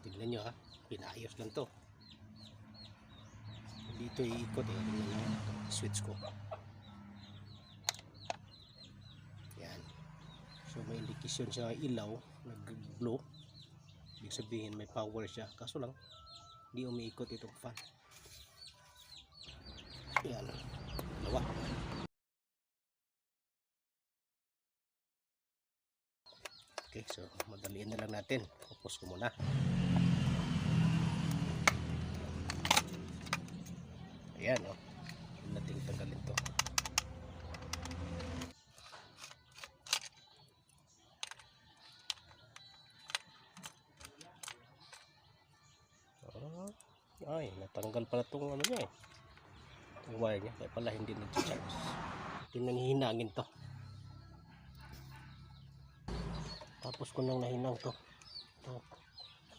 tignan nyo ha, pinayos lang to. Dito iikot eh, tignan nyo, switch ko. Yan. So may indikasyon siya ilaw, nag-glow. Ibig sabihin may power siya, kaso lang hindi umiikot itong fan. Yan, dalawa. Okay, so madaliin na lang natin. Tapos ko muna. Ayan o, natin tanggalin to. Ay, natanggal pala itong ano niya eh, itong wire niya, kaya pala hindi nag-charge. Hinangin to. Tapos ko nang nahinang to.